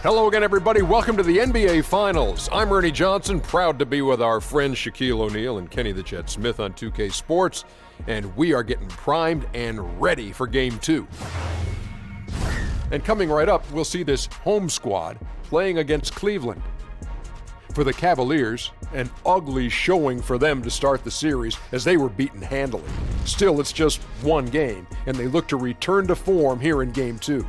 Hello again, everybody. Welcome to the NBA Finals. I'm Ernie Johnson, proud to be with our friends Shaquille O'Neal and Kenny the Jet Smith on 2K Sports, and we are getting primed and ready for Game 2. And coming right up, we'll see this home squad playing against Cleveland. For the Cavaliers, an ugly showing for them to start the series as they were beaten handily. Still, it's just one game, and they look to return to form here in Game 2.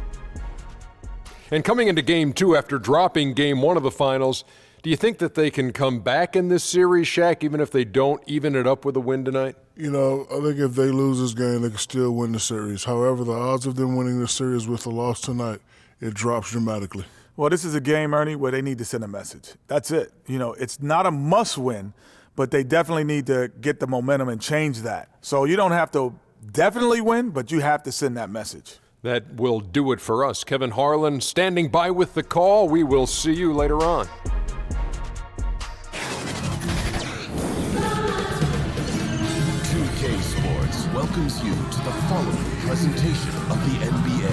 And coming into Game 2 after dropping Game 1 of the finals, do you think that they can come back in this series, Shaq, even if they don't even it up with a win tonight? You know, I think if they lose this game, they can still win the series. However, the odds of them winning the series with a loss tonight, it drops dramatically. Well, this is a game, Ernie, where they need to send a message. That's it. You know, it's not a must-win, but they definitely need to get the momentum and change that. So you don't have to definitely win, but you have to send that message. That will do it for us. Kevin Harlan standing by with the call. We will see you later on. Sports welcomes you to the following presentation of the NBA.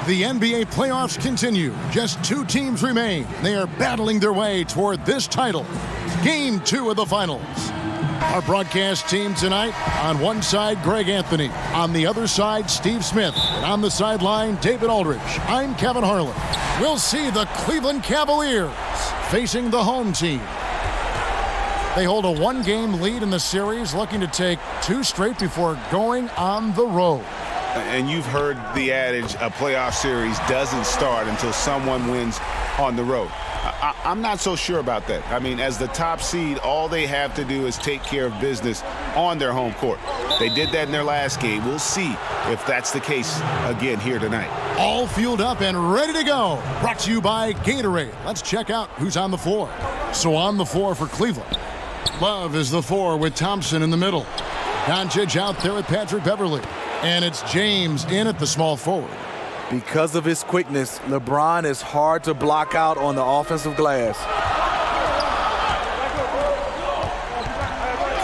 The NBA playoffs continue. Just two teams remain. They are battling their way toward this title. Game 2 of the finals. Our broadcast team tonight, on one side, Greg Anthony. On the other side, Steve Smith. And on the sideline, David Aldridge. I'm Kevin Harlan. We'll see the Cleveland Cavaliers facing the home team. They hold a one-game lead in the series, looking to take two straight before going on the road. And you've heard the adage, a playoff series doesn't start until someone wins on the road. I'm not so sure about that. I mean, as the top seed, all they have to do is take care of business on their home court. They did that in their last game. We'll see if that's the case again here tonight. All fueled up and ready to go. Brought to you by Gatorade. Let's check out who's on the floor. So on the floor for Cleveland, Love is the 4 with Thompson in the middle. Doncic out there with Patrick Beverley. And it's James in at the small forward. Because of his quickness, LeBron is hard to block out on the offensive glass.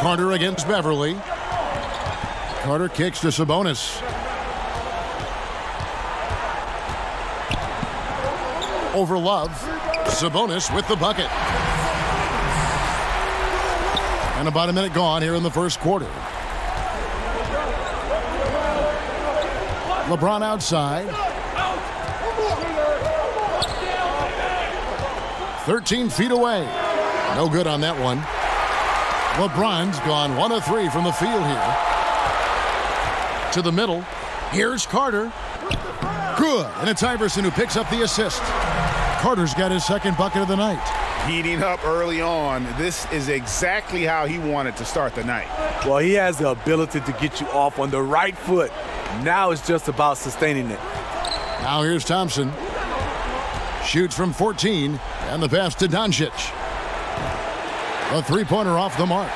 Carter against Beverley. Carter kicks to Sabonis. Over Love. Sabonis with the bucket. And about a minute gone here in the first quarter. LeBron outside. 13 feet away. No good on that one. LeBron's gone 1 of 3 from the field here. To the middle. Here's Carter. Good. And it's Iverson who picks up the assist. Carter's got his second bucket of the night. Heating up early on. This is exactly how he wanted to start the night. Well, he has the ability to get you off on the right foot. Now it's just about sustaining it. Now here's Thompson. Shoots from 14, and the pass to Doncic. A three-pointer off the mark.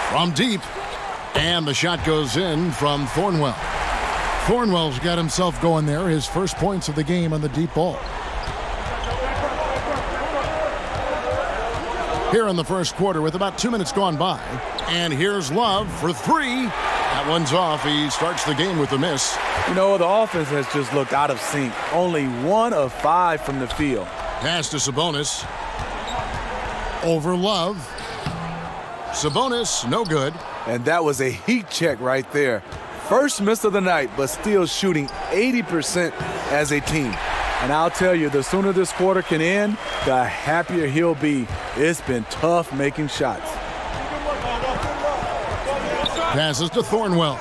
From deep, and the shot goes in from Thornwell. Thornwell's got himself going there, his first points of the game on the deep ball. Here in the first quarter with about 2 minutes gone by. And here's Love for 3. That one's off. He starts the game with a miss. You know, the offense has just looked out of sync. Only 1 of 5 from the field. Pass to Sabonis. Over Love. Sabonis, no good. And that was a heat check right there. First miss of the night, but still shooting 80% as a team. And I'll tell you, the sooner this quarter can end, the happier he'll be. It's been tough making shots. Passes to Thornwell.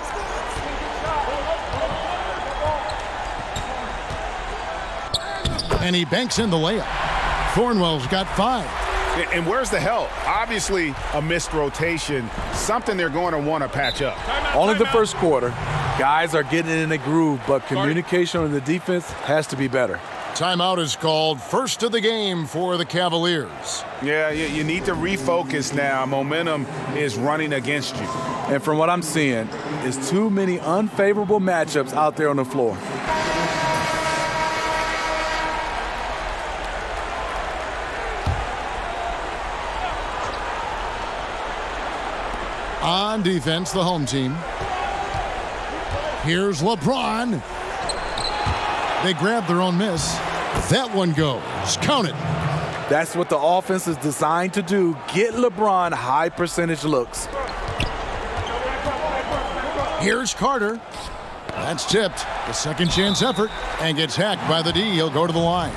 And he banks in the layup. Thornwell's got 5. And where's the help? Obviously, a missed rotation, something they're going to want to patch up. Only the first quarter. Guys are getting in a groove, but communication on the defense has to be better. Timeout is called. First of the game for the Cavaliers. Yeah, you need to refocus now. Momentum is running against you. And from what I'm seeing, is too many unfavorable matchups out there on the floor. on defense, the home team. Here's LeBron. They grab their own miss. That one goes. Count it. That's what the offense is designed to do. Get LeBron high percentage looks. Here's Carter. That's tipped. The second chance effort and gets hacked by the D. He'll go to the line.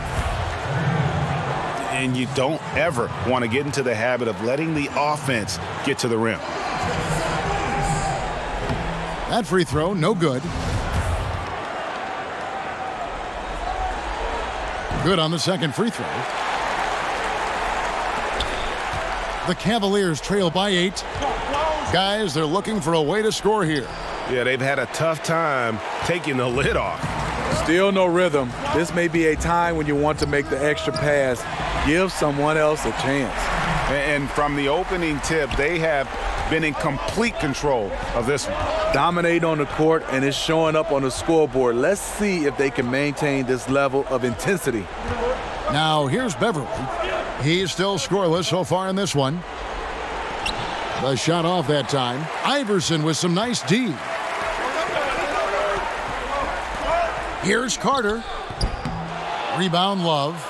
And you don't ever want to get into the habit of letting the offense get to the rim. That free throw, no good. Good on the second free throw. The Cavaliers trail by 8. Guys, they're looking for a way to score here. Yeah, they've had a tough time taking the lid off. Still no rhythm. This may be a time when you want to make the extra pass. Give someone else a chance. And from the opening tip, they have been in complete control of this one. Dominate on the court, and it's showing up on the scoreboard. Let's see if they can maintain this level of intensity. Now, here's Beverly. He's still scoreless so far in this one. The shot off that time. Iverson with some nice D. Here's Carter. Rebound, Love.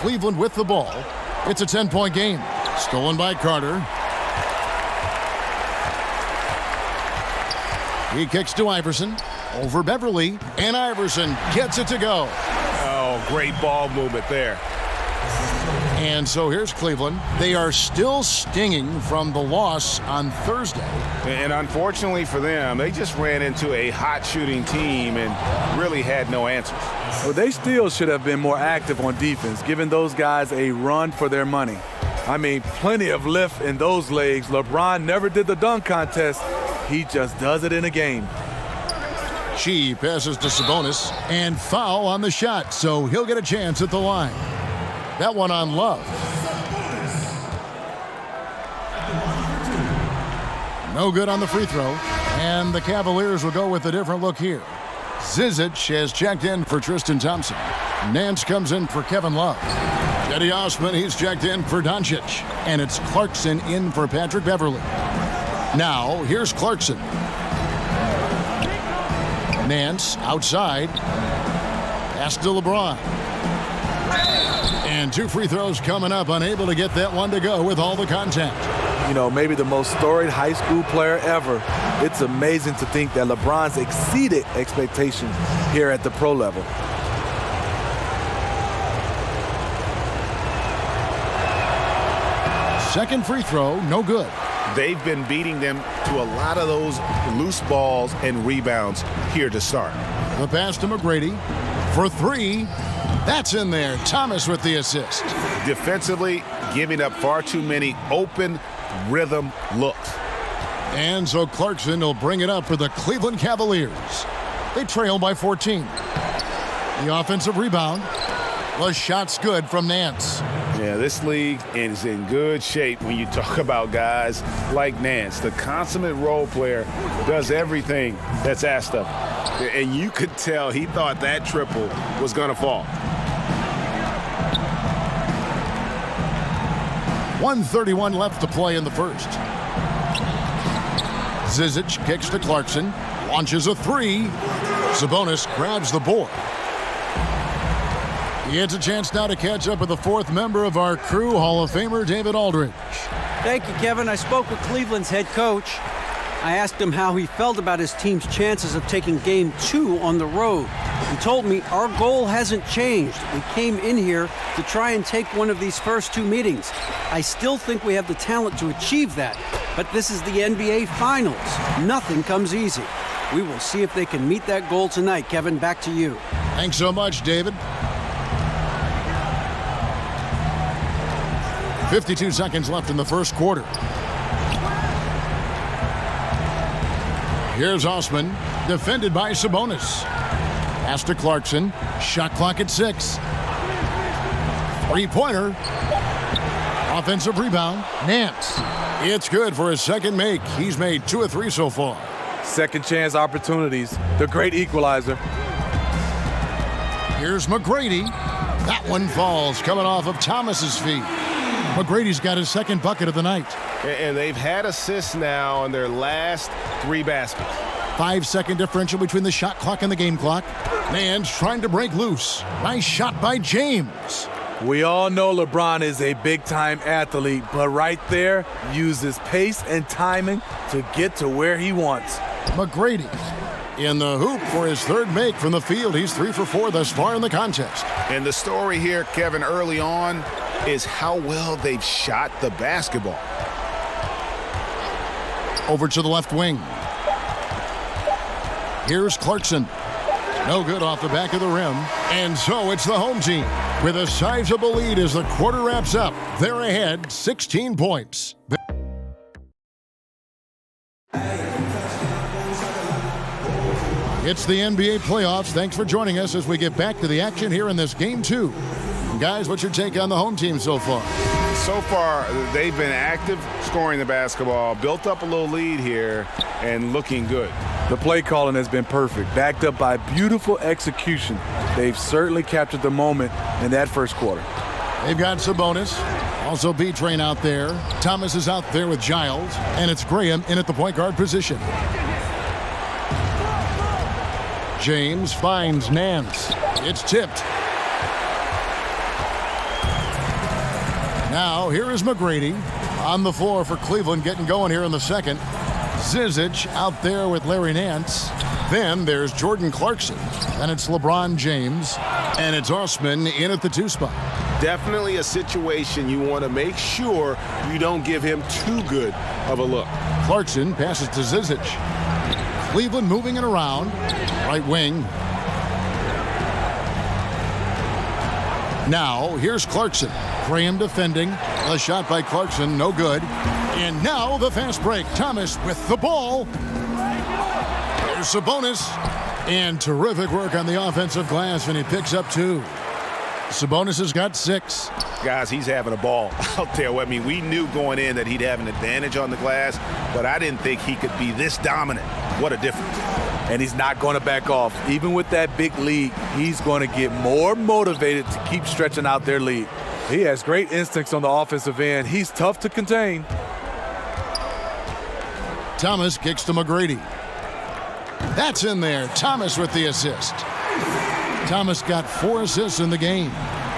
Cleveland with the ball. It's a 10-point game. Stolen by Carter. He kicks to Iverson. Over Beverly. And Iverson gets it to go. Oh, great ball movement there. And so here's Cleveland. They are still stinging from the loss on Thursday. And unfortunately for them, they just ran into a hot shooting team and really had no answers. Well, they still should have been more active on defense, giving those guys a run for their money. I mean, plenty of lift in those legs. LeBron never did the dunk contest. He just does it in a game. She passes to Sabonis and foul on the shot, so he'll get a chance at the line. That one on Love. No good on the free throw. And the Cavaliers will go with a different look here. Zizic has checked in for Tristan Thompson. Nance comes in for Kevin Love. Cedi Osman, he's checked in for Doncic. And it's Clarkson in for Patrick Beverly. Now, here's Clarkson. Nance outside. Pass to LeBron. And 2 free throws coming up, unable to get that one to go with all the contact. You know, maybe the most storied high school player ever. It's amazing to think that LeBron's exceeded expectations here at the pro level. Second free throw, no good. They've been beating them to a lot of those loose balls and rebounds here to start. The pass to McGrady for 3. That's in there. Thomas with the assist. Defensively, giving up far too many open rhythm looks. And so Clarkson will bring it up for the Cleveland Cavaliers. They trail by 14. The offensive rebound. The shot's good from Nance. Yeah, this league is in good shape when you talk about guys like Nance. The consummate role player does everything that's asked of him. And you could tell he thought that triple was going to fall. 1:31 left to play in the first. Zizic kicks to Clarkson. Launches a 3. Sabonis grabs the board. He gets a chance now to catch up with the 4th member of our crew, Hall of Famer David Aldridge. Thank you, Kevin. I spoke with Cleveland's head coach. I asked him how he felt about his team's chances of taking Game 2 on the road. He told me our goal hasn't changed. We came in here to try and take one of these first 2 meetings. I still think we have the talent to achieve that, but this is the NBA Finals. Nothing comes easy. We will see if they can meet that goal tonight. Kevin, back to you. Thanks so much, David. 52 seconds left in the first quarter. Here's Osman, defended by Sabonis. Pass to Clarkson. Shot clock at 6. Three-pointer. Offensive rebound. Nance. It's good for his second make. He's made 2 of 3 so far. Second chance opportunities. The great equalizer. Here's McGrady. That one falls, coming off of Thomas's feet. McGrady's got his second bucket of the night. And they've had assists now on their last 3 baskets. 5-second differential between the shot clock and the game clock. Man's trying to break loose. Nice shot by James. We all know LeBron is a big-time athlete, but right there, uses pace and timing to get to where he wants. McGrady in the hoop for his 3rd make from the field. He's 3 for 4 thus far in the contest. And the story here, Kevin, early on is how well they've shot the basketball. Over to the left wing. Here's Clarkson. No good off the back of the rim. And so it's the home team with a sizable lead as the quarter wraps up. They're ahead 16 points. It's the NBA playoffs. Thanks for joining us as we get back to the action here in this game 2. Guys, what's your take on the home team so far? So far, they've been active, scoring the basketball, built up a little lead here, and looking good. The play calling has been perfect, backed up by beautiful execution. They've certainly captured the moment in that first quarter. They've got Sabonis, also B-Train out there. Thomas is out there with Giles, and it's Graham in at the point guard position. James finds Nance. It's tipped. Now, here is McGrady on the floor for Cleveland, getting going here in the second. Zizic out there with Larry Nance. Then there's Jordan Clarkson. And it's LeBron James. And it's Osman in at the 2 spot. Definitely a situation you want to make sure you don't give him too good of a look. Clarkson passes to Zizic. Cleveland moving it around. Right wing. Now, here's Clarkson. Graham defending. A shot by Clarkson, no good. And now the fast break. Thomas with the ball. There's Sabonis. And terrific work on the offensive glass, and he picks up 2. Sabonis has got 6. Guys, he's having a ball out there. I mean, we knew going in that he'd have an advantage on the glass, but I didn't think he could be this dominant. What a difference. And he's not going to back off. Even with that big lead, he's going to get more motivated to keep stretching out their lead. He has great instincts on the offensive end. He's tough to contain. Thomas kicks to McGrady. That's in there. Thomas with the assist. Thomas got 4 assists in the game.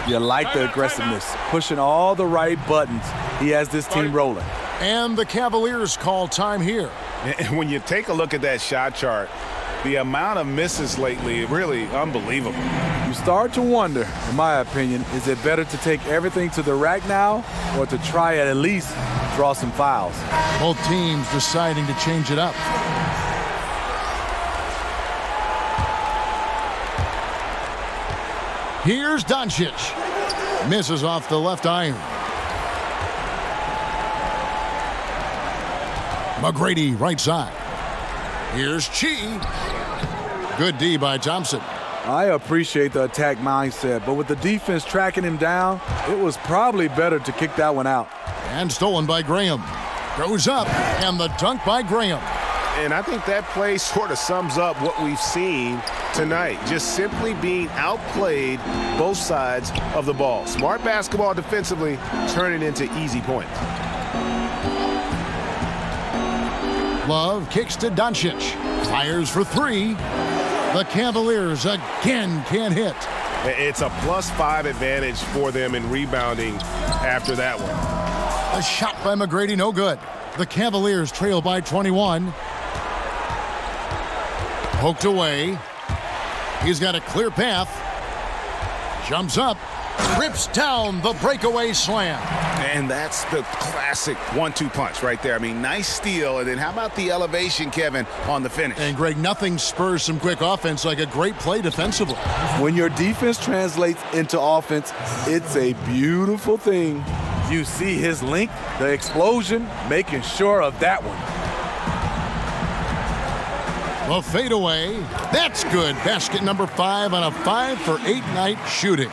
You like the aggressiveness, pushing all the right buttons. He has this team rolling. And the Cavaliers call time here. And when you take a look at that shot chart, the amount of misses lately, really unbelievable. You start to wonder, in my opinion, is it better to take everything to the rack now or to try at least draw some fouls? Both teams deciding to change it up. Here's Doncic. Misses off the left iron. McGrady right side. Here's Chi. Good D by Thompson. I appreciate the attack mindset, but with the defense tracking him down, it was probably better to kick that one out. And stolen by Graham. Goes up, and the dunk by Graham. And I think that play sort of sums up what we've seen tonight. Just simply being outplayed both sides of the ball. Smart basketball defensively, turning into easy points. Love kicks to Doncic. Fires for 3. The Cavaliers again can't hit. It's a +5 advantage for them in rebounding after that one. A shot by McGrady, no good. The Cavaliers trail by 21. Poked away. He's got a clear path. Jumps up. Rips down the breakaway slam. And that's the classic 1-2 punch right there. I mean, nice steal. And then how about the elevation, Kevin, on the finish? And, Greg, nothing spurs some quick offense like a great play defensively. When your defense translates into offense, it's a beautiful thing. You see his length, the explosion, making sure of that one. The fadeaway. That's good. Basket number 5 on a 5-for-8 night shooting.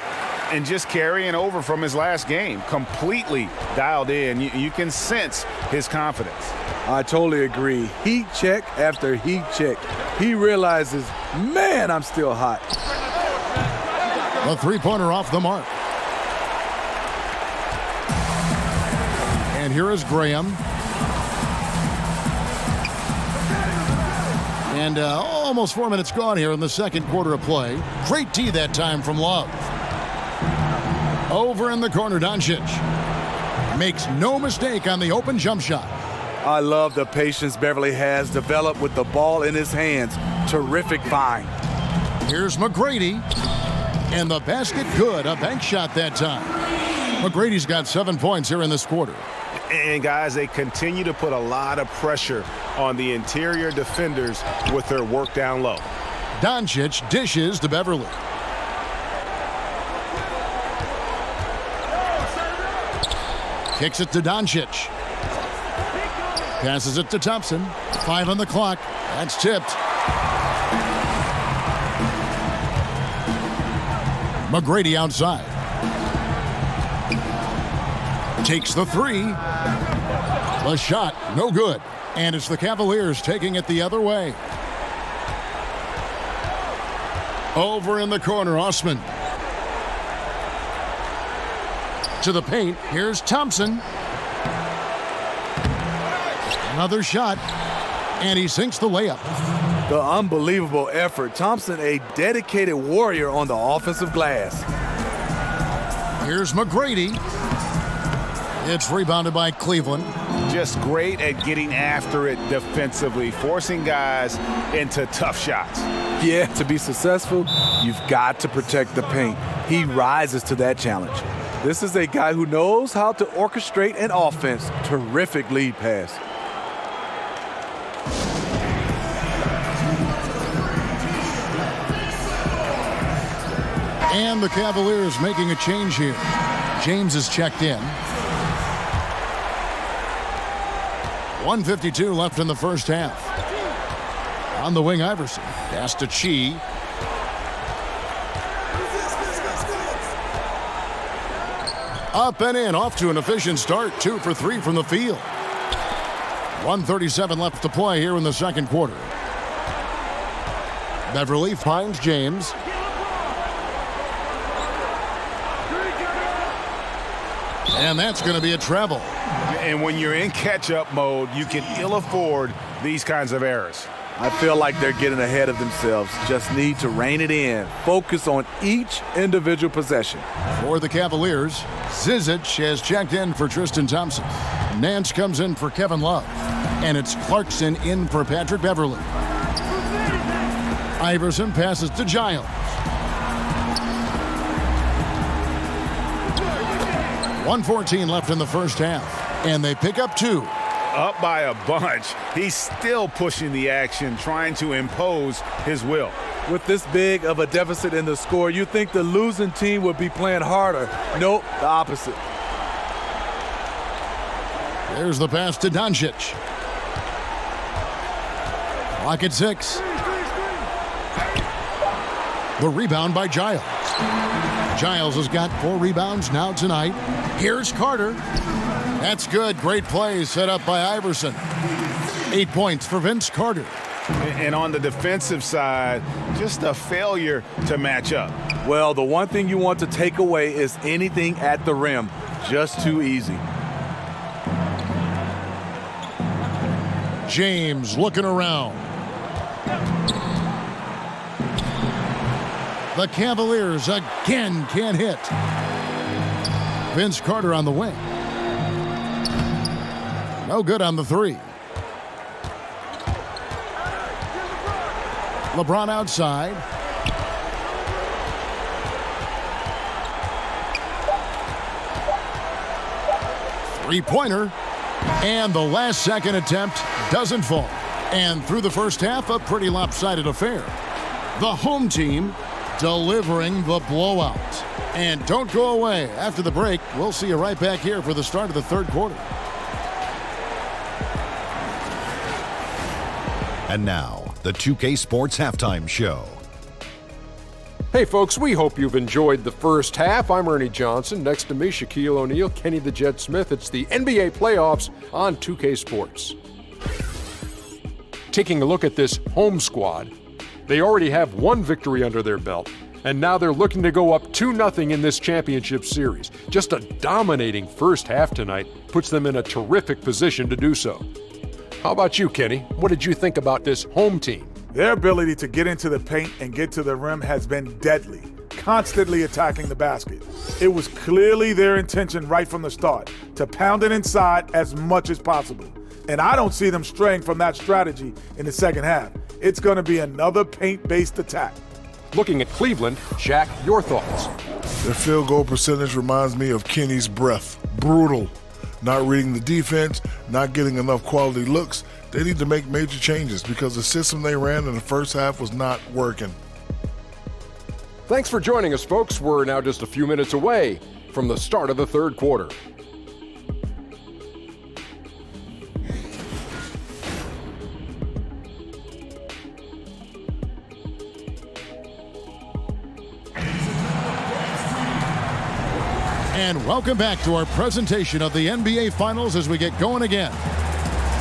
And just carrying over from his last game. Completely dialed in. You can sense his confidence. I totally agree. Heat check after heat check. He realizes, man, I'm still hot. The three-pointer off the mark. And here is Graham. And almost 4 minutes gone here in the second quarter of play. Great D that time from Love. Over in the corner, Doncic. Makes no mistake on the open jump shot. I love the patience Beverly has developed with the ball in his hands. Terrific find. Here's McGrady. And the basket good. A bank shot that time. McGrady's got 7 points here in this quarter. And guys, they continue to put a lot of pressure on the interior defenders with their work down low. Doncic dishes to Beverly. Kicks it to Doncic. Passes it to Thompson. 5 on the clock. That's tipped. McGrady outside. Takes the three. The shot, no good. And it's the Cavaliers taking it the other way. Over in the corner, Osman. To the paint, here's Thompson. Another shot, and he sinks the layup. The unbelievable effort. Thompson, a dedicated warrior on the offensive glass. Here's McGrady. It's rebounded by Cleveland. Just great at getting after it defensively, forcing guys into tough shots. Yeah, to be successful, you've got to protect the paint. He rises to that challenge. This is a guy who knows how to orchestrate an offense. Terrific lead pass. And the Cavaliers making a change here. James is checked in. 1:52 left in the first half. On the wing, Iverson. Pass to Chi. Up and in, off to an efficient start. 2 for 3 from the field. 1:37 left to play here in the second quarter. Beverly finds James. And that's going to be a travel. And when you're in catch-up mode, you can ill afford these kinds of errors. I feel like they're getting ahead of themselves. Just need to rein it in. Focus on each individual possession. For the Cavaliers, Zizic has checked in for Tristan Thompson. Nance comes in for Kevin Love. And it's Clarkson in for Patrick Beverly. Iverson passes to Giles. .114 left in the first half. And they pick up 2. Up by a bunch. He's still pushing the action, trying to impose his will. With this big of a deficit in the score, you think the losing team would be playing harder. Nope, the opposite. There's the pass to Doncic. Clock at 6. The rebound by Giles. Giles has got 4 rebounds now tonight. Here's Carter. That's good. Great play set up by Iverson. 8 points for Vince Carter. And on the defensive side, just a failure to match up. Well, the one thing you want to take away is anything at the rim. Just too easy. James looking around. The Cavaliers again can't hit. Vince Carter on the wing. No good on the 3. LeBron outside. Three-pointer. And the last second attempt doesn't fall. And through the first half, a pretty lopsided affair. The home team delivering the blowout. And don't go away. After the break, we'll see you right back here for the start of the third quarter. And now, the 2K Sports Halftime Show. Hey folks, we hope you've enjoyed the first half. I'm Ernie Johnson. Next to me, Shaquille O'Neal, Kenny the Jet Smith. It's the NBA playoffs on 2K Sports. Taking a look at this home squad, they already have 1 victory under their belt, and now they're looking to go up 2-0 in this championship series. Just a dominating first half tonight puts them in a terrific position to do so. How about you, Kenny? What did you think about this home team? Their ability to get into the paint and get to the rim has been deadly, constantly attacking the basket. It was clearly their intention right from the start to pound it inside as much as possible. And I don't see them straying from that strategy in the second half. It's going to be another paint-based attack. Looking at Cleveland, Shaq, your thoughts? Their field goal percentage reminds me of Kenny's breath. Brutal. Not reading the defense, not getting enough quality looks. They need to make major changes because the system they ran in the first half was not working. Thanks for joining us, folks. We're now just a few minutes away from the start of the third quarter. And welcome back to our presentation of the NBA Finals as we get going again.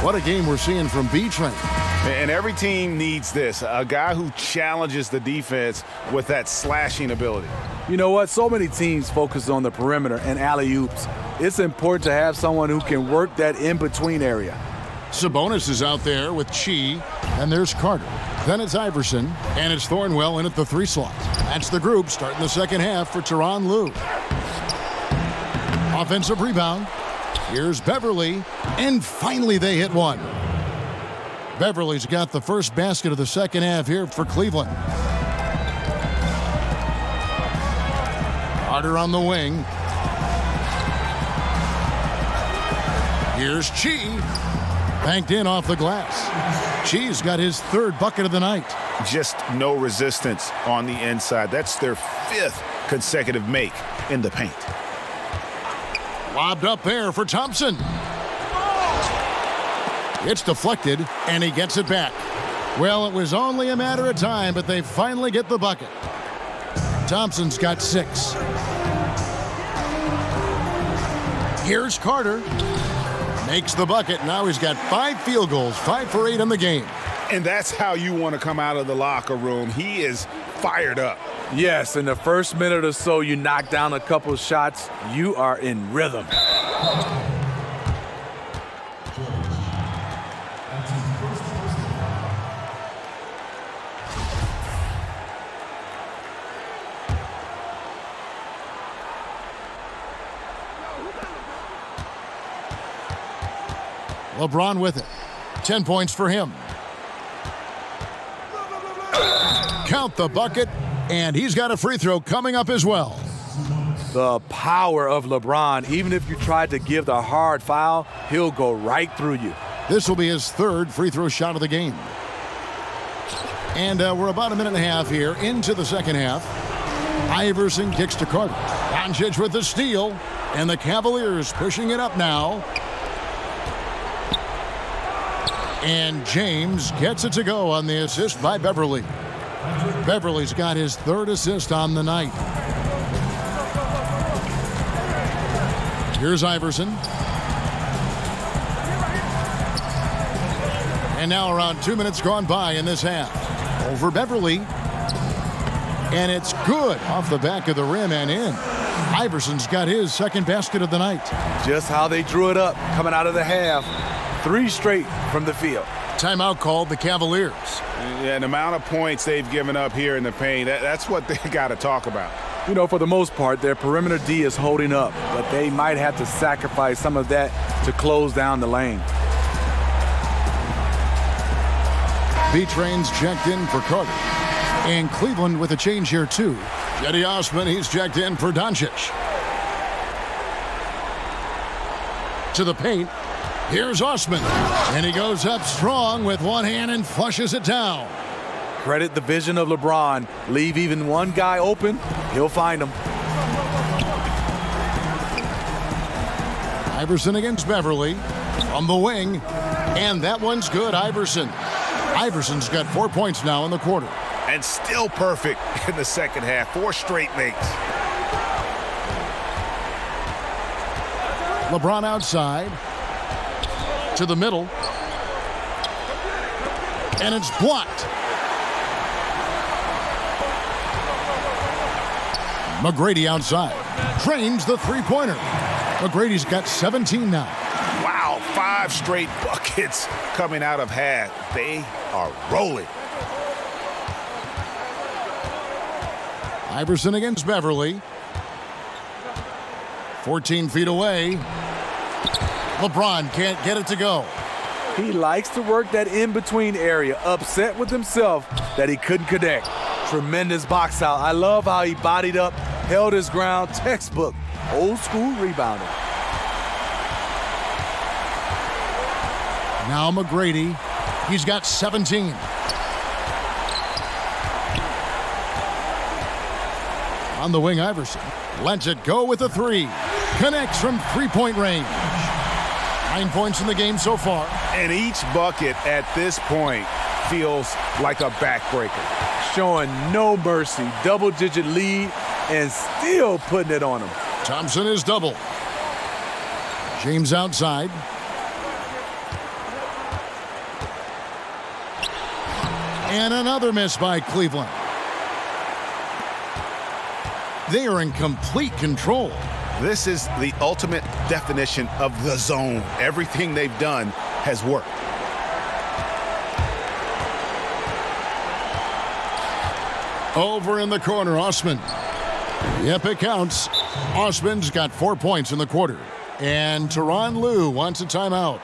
What a game we're seeing from B-Train. And every team needs this, a guy who challenges the defense with that slashing ability. You know what? So many teams focus on the perimeter and alley-oops. It's important to have someone who can work that in-between area. Sabonis is out there with Chi, and there's Carter. Then it's Iverson, and it's Thornwell in at the 3 slot. That's the group starting the second half for Tyronn Lue. Offensive rebound. Here's Beverly, and finally they hit one. Beverly's got the first basket of the second half here for Cleveland. Carter on the wing. Here's Chi. Banked in off the glass. Chi's got his third bucket of the night. Just no resistance on the inside. That's their 5th consecutive make in the paint. Lobbed up there for Thompson. It's deflected, and he gets it back. Well, it was only a matter of time, but they finally get the bucket. Thompson's got 6. Here's Carter. Makes the bucket. Now he's got 5 field goals, 5 for 8 in the game. And that's how you want to come out of the locker room. He is fired up. Yes, in the first minute or so, you knock down a couple of shots, you are in rhythm. LeBron with it. 10 points for him. Count the bucket, and he's got a free throw coming up as well. The power of LeBron. Even if you tried to give the hard foul, he'll go right through you. This will be his 3rd free throw shot of the game. And we're about a minute and a half here into the second half. Iverson kicks to Carter. Doncic with the steal, and the Cavaliers pushing it up now. And James gets it to go on the assist by Beverly. Beverly's got his 3rd assist on the night. Here's Iverson. And now around 2 minutes gone by in this half. Over Beverly. And it's good off the back of the rim and in. Iverson's got his 2nd basket of the night. Just how they drew it up coming out of the half. 3 straight from the field. Timeout called the Cavaliers. Yeah, the amount of points they've given up here in the paint, that's what they got to talk about. You know, for the most part, their perimeter D is holding up, but they might have to sacrifice some of that to close down the lane. B-Train's checked in for Carter. And Cleveland with a change here, too. Cedi Osman, he's checked in for Doncic. To the paint. Here's Osman, and he goes up strong with one hand and flushes it down. Credit the vision of LeBron. Leave even one guy open, he'll find him. Iverson against Beverly from the wing, and that one's good. Iverson's got 4 points now in the quarter. And still perfect in the second half. 4 straight makes. LeBron outside. To the middle. And it's blocked. McGrady outside. Drains the 3-pointer. McGrady's got 17 now. Wow, 5 straight buckets coming out of half. They are rolling. Iverson against Beverly. 14 feet away. LeBron can't get it to go. He likes to work that in-between area, upset with himself that he couldn't connect. Tremendous box out. I love how he bodied up, held his ground, textbook, old school rebounding. Now McGrady, he's got 17. On the wing, Iverson lets it go with a three. Connects from three-point range. 9 points in the game so far. And each bucket at this point feels like a backbreaker. Showing no mercy, double-digit lead, and still putting it on him. Thompson is double. James outside. And another miss by Cleveland. They are in complete control. This is the ultimate definition of the zone. Everything they've done has worked. Over in the corner, Osman. Yep, it counts. Osman's got 4 points in the quarter. And Tyronn Lue wants a timeout.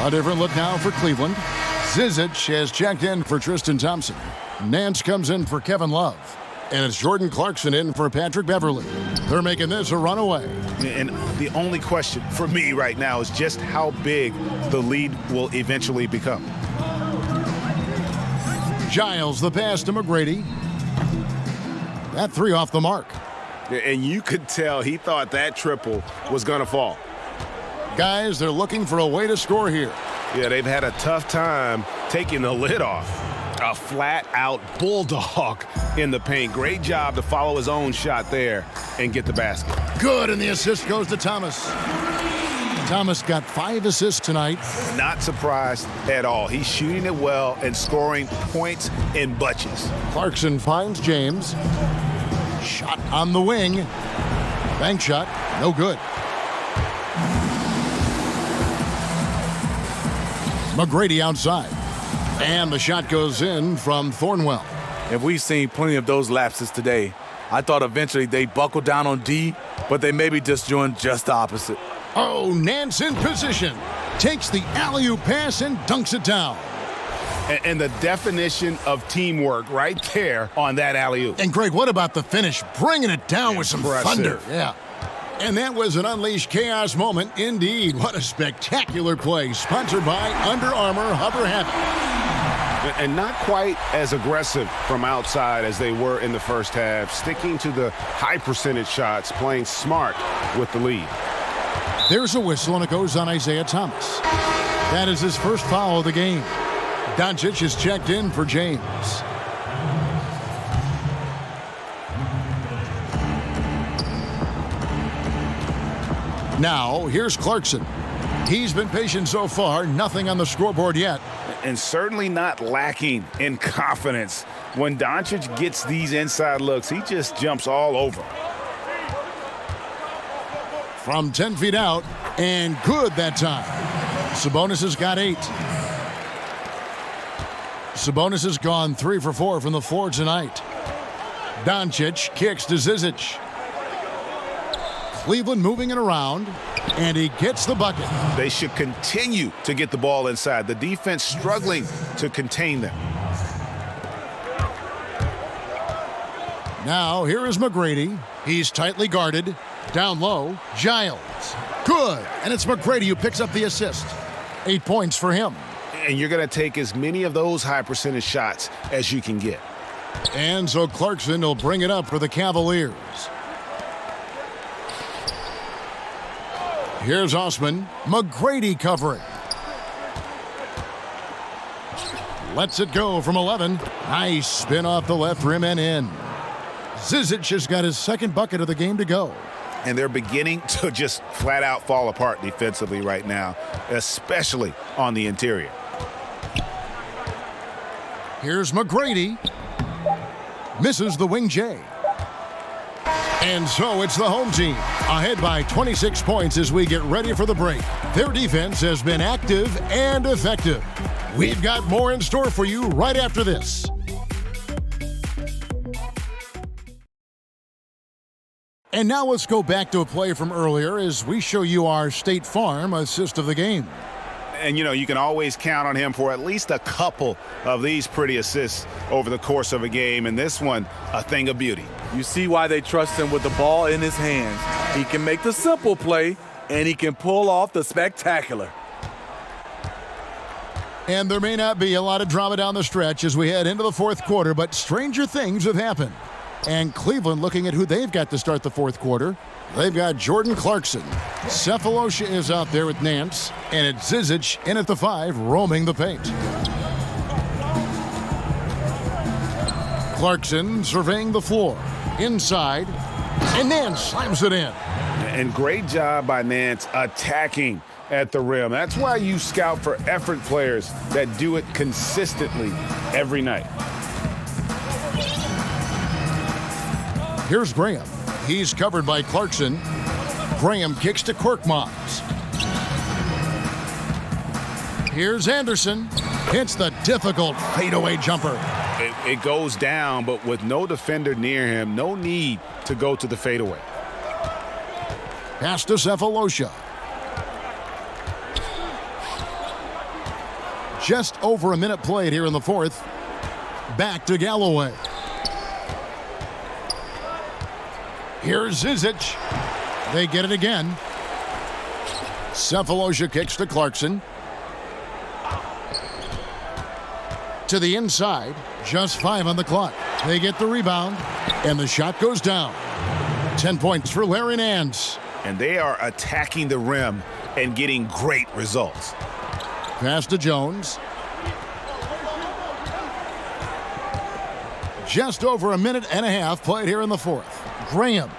A different look now for Cleveland. Zizic has checked in for Tristan Thompson. Nance comes in for Kevin Love. And it's Jordan Clarkson in for Patrick Beverly. They're making this a runaway. And the only question for me right now is just how big the lead will eventually become. Giles, the pass to McGrady. That three off the mark. And you could tell he thought that triple was going to fall. Guys, they're looking for a way to score here. Yeah, they've had a tough time taking the lid off. A flat-out bulldog in the paint. Great job to follow his own shot there and get the basket. Good, and the assist goes to Thomas. Thomas got 5 assists tonight. Not surprised at all. He's shooting it well and scoring points in bunches. Clarkson finds James. Shot on the wing. Bank shot, no good. McGrady outside. And the shot goes in from Thornwell. And we've seen plenty of those lapses today. I thought eventually they buckle down on D, but they maybe just doing just the opposite. Oh, Nance in position. Takes the alley-oop pass and dunks it down. And the definition of teamwork right there on that alley-oop. And Greg, what about the finish? Bringing it down with some Impressive. thunder. Yeah. And that was an unleashed chaos moment indeed. What a spectacular play. Sponsored by Under Armour Hover Havoc. And not quite as aggressive from outside as they were in the first half. Sticking to the high percentage shots, playing smart with the lead. There's a whistle, and it goes on Isaiah Thomas. That is his first foul of the game. Doncic is checked in for James. Now, here's Clarkson. He's been patient so far, nothing on the scoreboard yet. And certainly not lacking in confidence. When Doncic gets these inside looks, he just jumps all over. From 10 feet out, and good that time. Sabonis has got 8. Sabonis has gone 3 for 4 from the floor tonight. Doncic kicks to Zizic. Cleveland moving it around, and he gets the bucket. They should continue to get the ball inside. The defense struggling to contain them. Now, here is McGrady. He's tightly guarded. Down low, Giles. Good, and it's McGrady who picks up the assist. 8 points for him. And you're going to take as many of those high percentage shots as you can get. And so Clarkson will bring it up for the Cavaliers. Here's Osman. McGrady covering. Lets it go from 11. Nice spin off the left rim and in. Zizic has got his second bucket of the game to go. And they're beginning to just flat out fall apart defensively right now, especially on the interior. Here's McGrady. Misses the wing J. And so it's the home team, ahead by 26 points as we get ready for the break. Their defense has been active and effective. We've got more in store for you right after this. And now let's go back to a play from earlier as we show you our State Farm assist of the game. And, you can always count on him for at least a couple of these pretty assists over the course of a game. And this one, a thing of beauty. You see why they trust him with the ball in his hands. He can make the simple play, and he can pull off the spectacular. And there may not be a lot of drama down the stretch as we head into the fourth quarter, but stranger things have happened. And Cleveland looking at who they've got to start the fourth quarter. They've got Jordan Clarkson. Cephalosha is out there with Nance. And it's Zizic in at the 5, roaming the paint. Clarkson surveying the floor. Inside. And Nance slams it in. And great job by Nance attacking at the rim. That's why you scout for effort players that do it consistently every night. Here's Graham. He's covered by Clarkson. Graham kicks to Korkmaz. Here's Anderson. Hits the difficult fadeaway jumper. It goes down, but with no defender near him, no need to go to the fadeaway. Pass to Cephalosha. Just over a minute played here in the fourth. Back to Galloway. Here's Zizic. They get it again. Cephalosha kicks to Clarkson. To the inside. Just 5 on the clock. They get the rebound. And the shot goes down. 10 points for Larry Nance. And they are attacking the rim and getting great results. Pass to Jones. Just over a minute and a half played here in the fourth. Graham.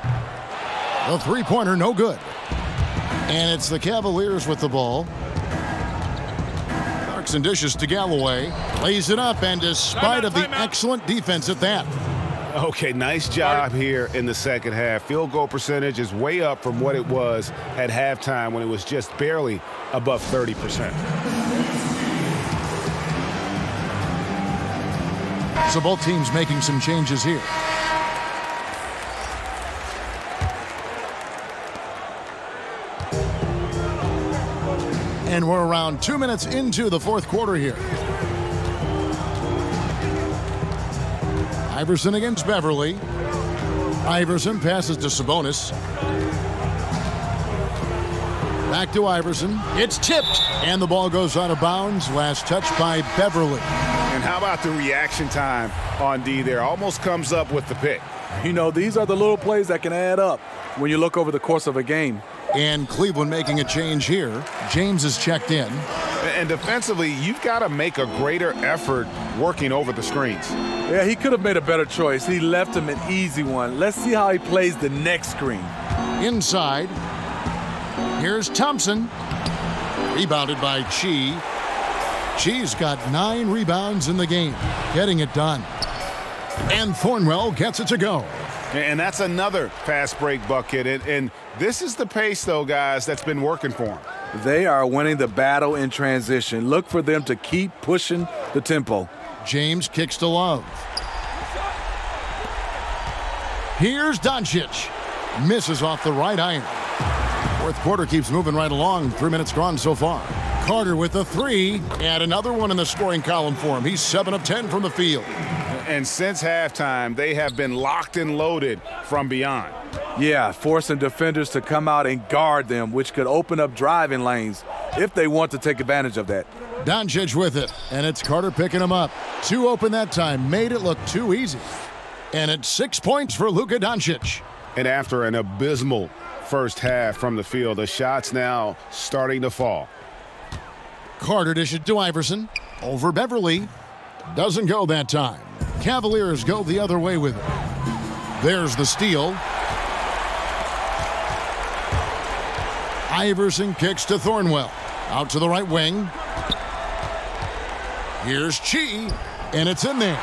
The three-pointer, no good. And it's the Cavaliers with the ball. Clarkson dishes to Galloway. Lays it up, and despite of the excellent defense at that. Okay, nice job here in the second half. Field goal percentage is way up from what it was at halftime when it was just barely above 30%. So both teams making some changes here. And we're around 2 minutes into the fourth quarter here. Iverson against Beverly. Iverson passes to Sabonis. Back to Iverson. It's tipped. And the ball goes out of bounds. Last touch by Beverly. And how about the reaction time on D there? Almost comes up with the pick. These are the little plays that can add up when you look over the course of a game. And Cleveland making a change here. James is checked in. And defensively, you've got to make a greater effort working over the screens. Yeah, he could have made a better choice. He left him an easy one. Let's see how he plays the next screen. Inside. Here's Thompson. Rebounded by Chi. Chi's got 9 rebounds in the game. Getting it done. And Thornwell gets it to go. And that's another fast break bucket. And this is the pace, though, guys, that's been working for them. They are winning the battle in transition. Look for them to keep pushing the tempo. James kicks to Love. Here's Doncic. Misses off the right iron. Fourth quarter keeps moving right along. 3 minutes gone so far. Carter with the 3. And another one in the scoring column for him. He's 7 of 10 from the field. And since halftime, they have been locked and loaded from beyond. Yeah, forcing defenders to come out and guard them, which could open up driving lanes if they want to take advantage of that. Doncic with it, and it's Carter picking him up. 2 open that time, made it look too easy. And it's 6 points for Luka Doncic. And after an abysmal first half from the field, the shots now starting to fall. Carter dishes to Iverson. Over Beverly. Doesn't go that time. Cavaliers go the other way with it. There's the steal. Iverson kicks to Thornwell. Out to the right wing. Here's Chi, and it's in there.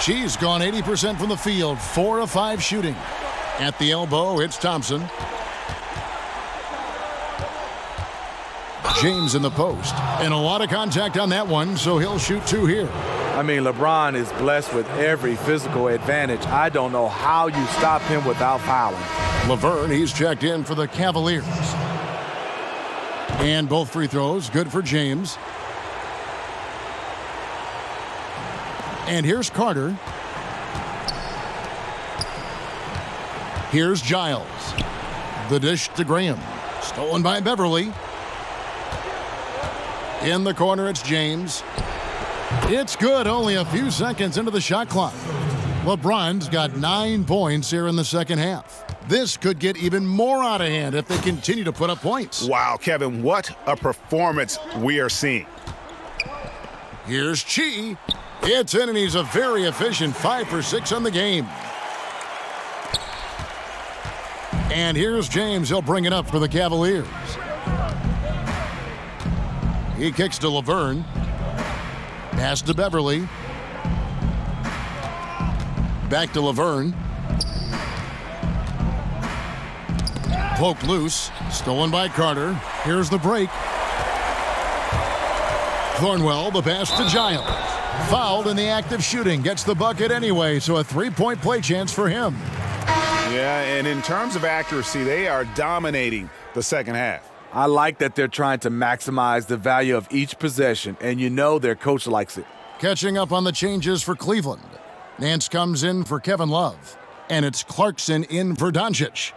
She's gone 80% from the field, 4 of 5 shooting. At the elbow, it's Thompson. James in the post. And a lot of contact on that one, so he'll shoot 2 here. I mean, LeBron is blessed with every physical advantage. I don't know how you stop him without fouling. Laverne, he's checked in for the Cavaliers. And both free throws, good for James. And here's Carter. Here's Giles. The dish to Graham. Stolen by Beverly. In the corner, it's James. It's good, only a few seconds into the shot clock. LeBron's got 9 points here in the second half. This could get even more out of hand if they continue to put up points. Wow, Kevin, what a performance we are seeing. Here's Chi. It's in, and he's a very efficient 5 for 6 on the game. And here's James. He'll bring it up for the Cavaliers. He kicks to Laverne. Pass to Beverly. Back to Laverne. Poked loose. Stolen by Carter. Here's the break. Thornwell, the pass to Giles. Fouled in the act of shooting. Gets the bucket anyway, so a 3-point play chance for him. Yeah, and in terms of accuracy, they are dominating the second half. I like that they're trying to maximize the value of each possession, and you know their coach likes it. Catching up on the changes for Cleveland. Nance comes in for Kevin Love, and it's Clarkson in for Doncic.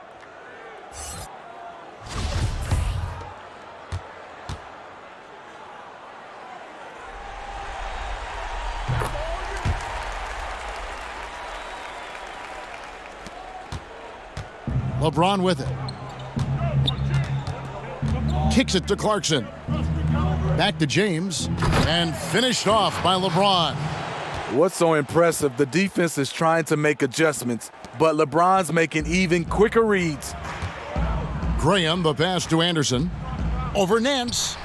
LeBron with it. Kicks it to Clarkson. Back to James. And finished off by LeBron. What's so impressive, the defense is trying to make adjustments, but LeBron's making even quicker reads. Graham, the pass to Anderson. Over Nance.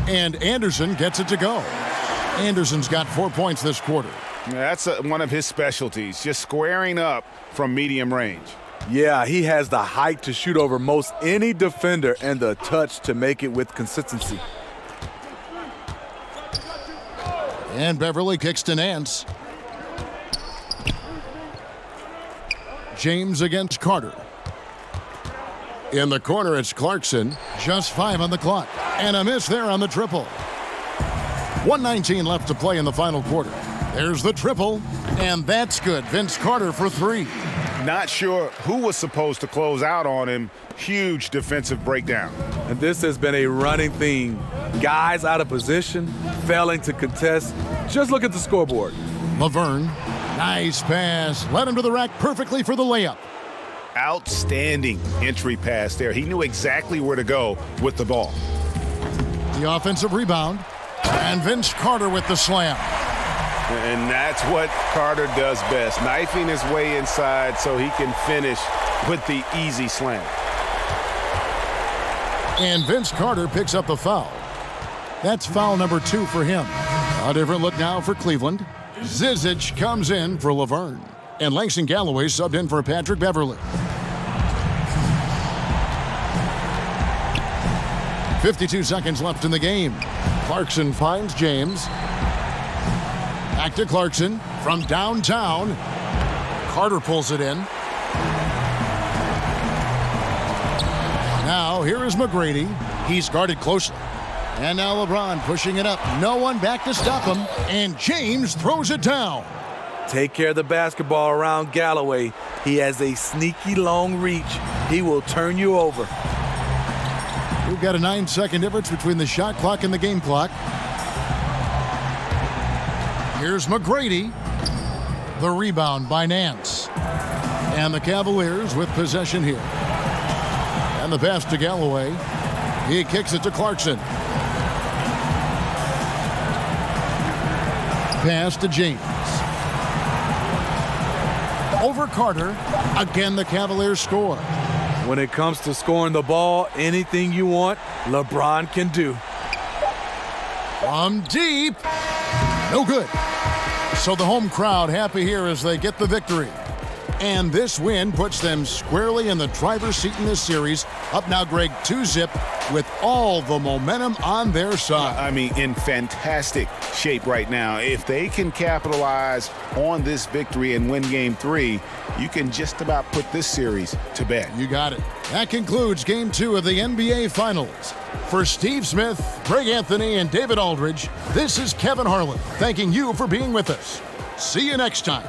And Anderson gets it to go. Anderson's got 4 points this quarter. That's one of his specialties, just squaring up from medium range. Yeah, he has the height to shoot over most any defender and the touch to make it with consistency. And Beverly kicks to Nance. James against Carter. In the corner, it's Clarkson. Just 5 on the clock. And a miss there on the triple. 1:19 left to play in the final quarter. There's the triple. And that's good. Vince Carter for 3. Not sure who was supposed to close out on him. Huge defensive breakdown. And this has been a running theme. Guys out of position, failing to contest. Just look at the scoreboard. Laverne, nice pass. Led him to the rack perfectly for the layup. Outstanding entry pass there. He knew exactly where to go with the ball. The offensive rebound. And Vince Carter with the slam. And that's what Carter does best, knifing his way inside so he can finish with the easy slam. And Vince Carter picks up the foul. That's foul number 2 for him. A different look now for Cleveland. Zizic comes in for Laverne. And Langston Galloway subbed in for Patrick Beverly. 52 seconds left in the game. Clarkson finds James. Back to Clarkson from downtown. Carter pulls it in. Now here is McGrady. He's guarded closely. And now LeBron pushing it up. No one back to stop him. And James throws it down. Take care of the basketball around Galloway. He has a sneaky long reach. He will turn you over. We've got a 9-second difference between the shot clock and the game clock. Here's McGrady. The rebound by Nance. And the Cavaliers with possession here. And the pass to Galloway. He kicks it to Clarkson. Pass to James. Over Carter. Again, the Cavaliers score. When it comes to scoring the ball, anything you want, LeBron can do. From deep. No good. So the home crowd happy here as they get the victory. And this win puts them squarely in the driver's seat in this series. Up now, Greg, 2-zip with all the momentum on their side. I mean, in fantastic shape right now. If they can capitalize on this victory and win Game 3, you can just about put this series to bed. You got it. That concludes Game 2 of the NBA Finals. For Steve Smith, Greg Anthony, and David Aldridge, this is Kevin Harlan thanking you for being with us. See you next time.